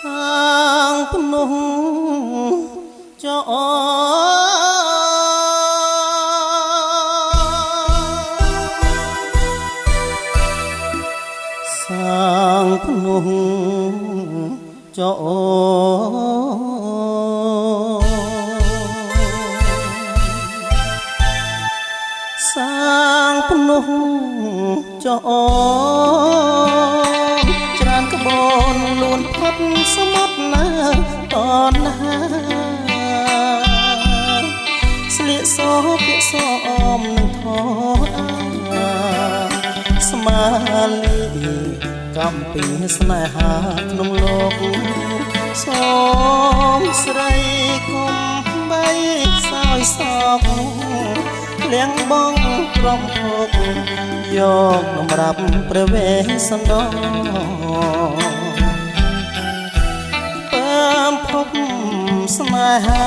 sang penuh cho sang penuh cho sang penuh choច្រើនក្បូនលួនផុតសមុទ្រណាតណាស្លៀកសពាក់សអមនឹងធអាស្មាលីកំពីស្នេហាក្នុងលោកសូមស្រីគុំបីសោយសោកលៀងបងព្រមភោគយកនំរាប់ព្រះវេសន្តរពើមភពស្នេហា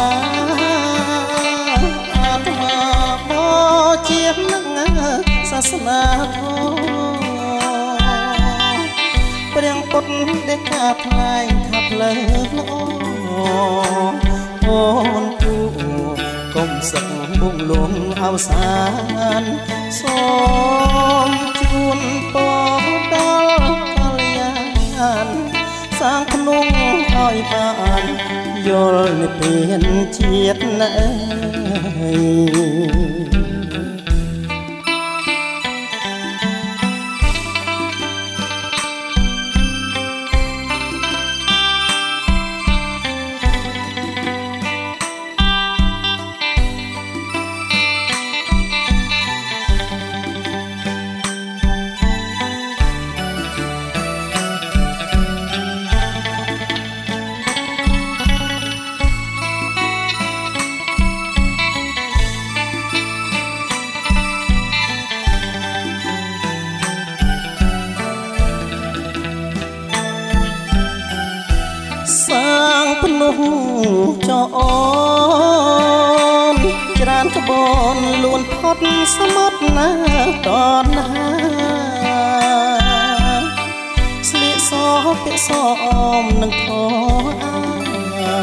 អាត្មាបជានឹងសាសនាធម៌ព្រះពុទ្ធដែលកាថ្លែងថាផ្លូវល្អអូនគូកុំសឹកបងលងអវសានសូមជួនពរដល់កល្យានសាងក្នុងឲ្យបានយល់និព្វានជាតិណែភ្នោះចអូនច្រើនក្បូនលួនផុតសមុទ្រណាតណាស្លៀកសពាក់សអមនឹងធអា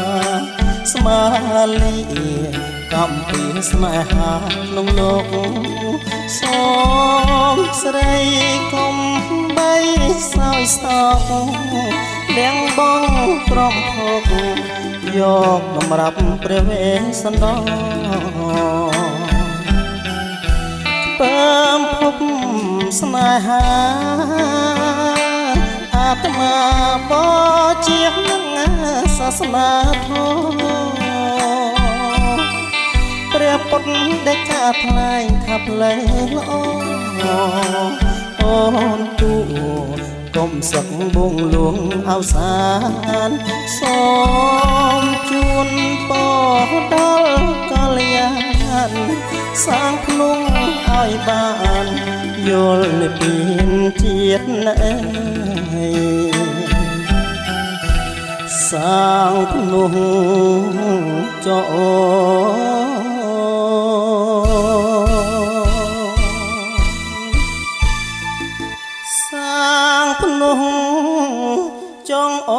ស្មាលីកំពីស្នេហាក្នុងលោកសូមស្រីកុំបីសោយសោកលៀងបងព្រមភោគយកនំរាប់ព្រះវេសន្តរពើមភពស្នេហាអាត្មាបជានឹងសាសនាធម៌ព្រះពុទ្ធដែលកាថ្លែងថាផ្លូវល្អអូនគូកុំសឹកបងលួងអវសានសូមជួនពរដល់កល្យានសាងភ្នំឲ្យបានយល់និព្វានជាតិណែសាងភ្នំចោភ្នំចងអ